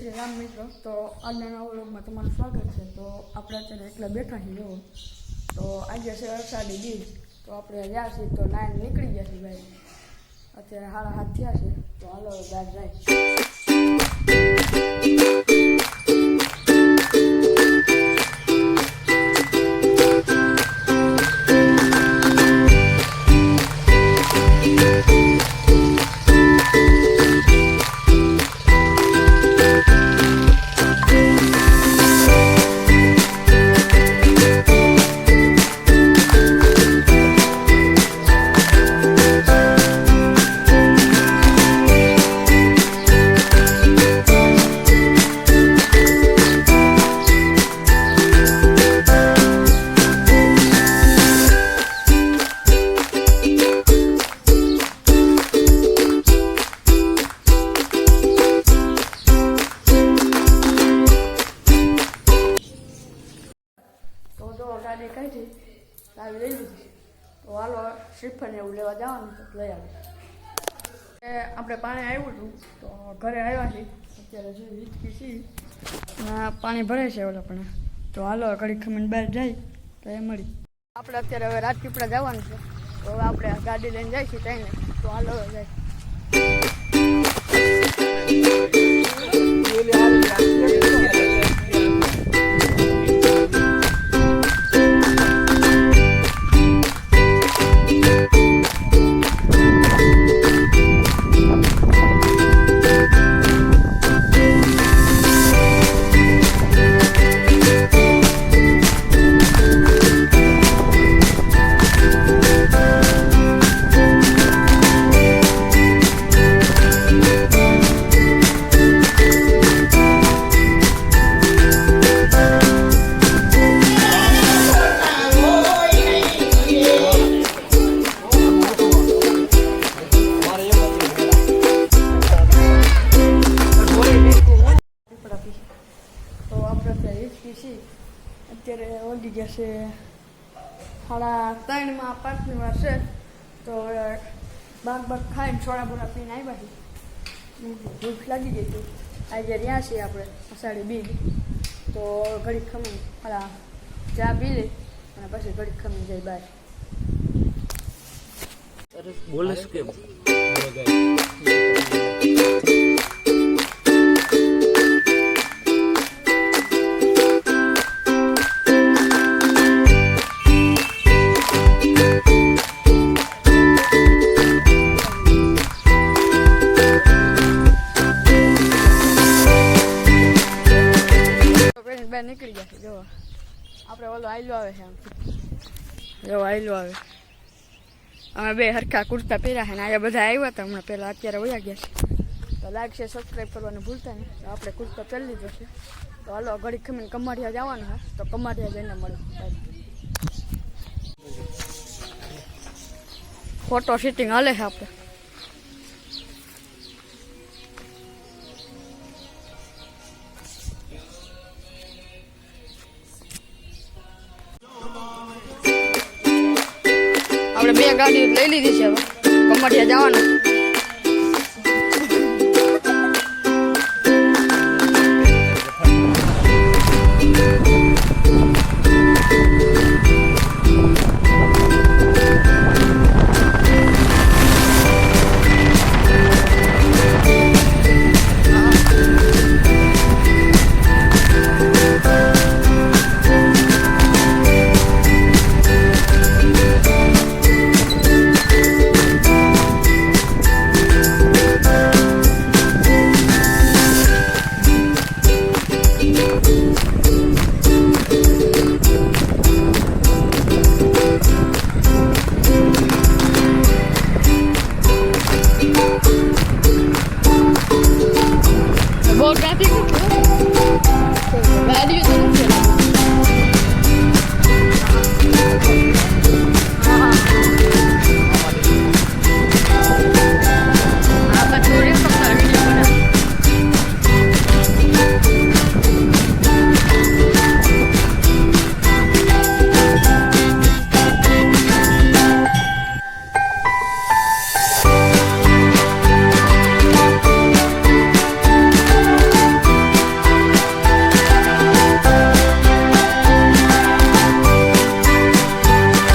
શ્રી રામ મિત્રો. તો આજના નવા વ્લોગમાં તમારું સ્વાગત છે. તો આપણે અત્યારે એકલા બેઠા છીએ જુઓ. તો આજે છે અષાઢી બીજ. તો આપણે ગયા છીએ તો નાઈને નીકળી ગયા છીએ ભાઈ. અત્યારે 7:30 થયા છે. તો હાલો બહાર જાય. ગાડી કાઢી લાવી લઈ લીધી. તો હાલો શ્રીફળને એવું લેવા જવાનું તો લઈ આવી. આપણે પાણી આવ્યું હતું તો ઘરે આવ્યા છીએ. અત્યારે જે હિચકી છીએ પાણી ભરે છે ઓલા પણ. તો હાલો ઘડી ખમીને બહાર જાય તો એ મળી. આપણે અત્યારે હવે રાજપીપળા જવાનું છે. તો હવે આપણે ગાડી લઈને જાય છીએ ત્યાં. તો હાલો જાય. અત્યારે ઓલી ગયા છે 3:30 5ની વાર છે. તો બાગ ખાઈને સોડા બોડા પીને આવ્યા છે. ભૂખ લાગી ગઈ હતી. આજે રહ્યા છીએ આપણે અષાઢી બીજ. તો ઘડીક ખમી ચા પી લે અને પછી ઘડીક ખમી જાય બહાર. બોલે કે નીકળી જશે. જો આપણે ઓલો આયલો આવે છે. આમ જો આયલો આવે. અમે બે હરખા કુર્તા પહેર્યા છે ને અહીંયા બધા આવ્યા હતા હમણાં પહેલાં. અત્યારે વયા ગયા છે. તો લાઈક છે સબસ્ક્રાઈબ કરવાનું ભૂલતા નહીં. તો આપણે કુર્તો પહેરી લીધો છે. તો હાલો ઘડી ખમીને કમાડિયા જવાનું છે. તો કમાડિયા જઈને મળે. ફોટો શૂટિંગ હાલે છે આપણે. આપણે બે ગાડીઓ લઈ લીધી છે. હવે કમાડિયા જવાનું. બહુ ટ્રાફિક ગાડીઓ તો નથી.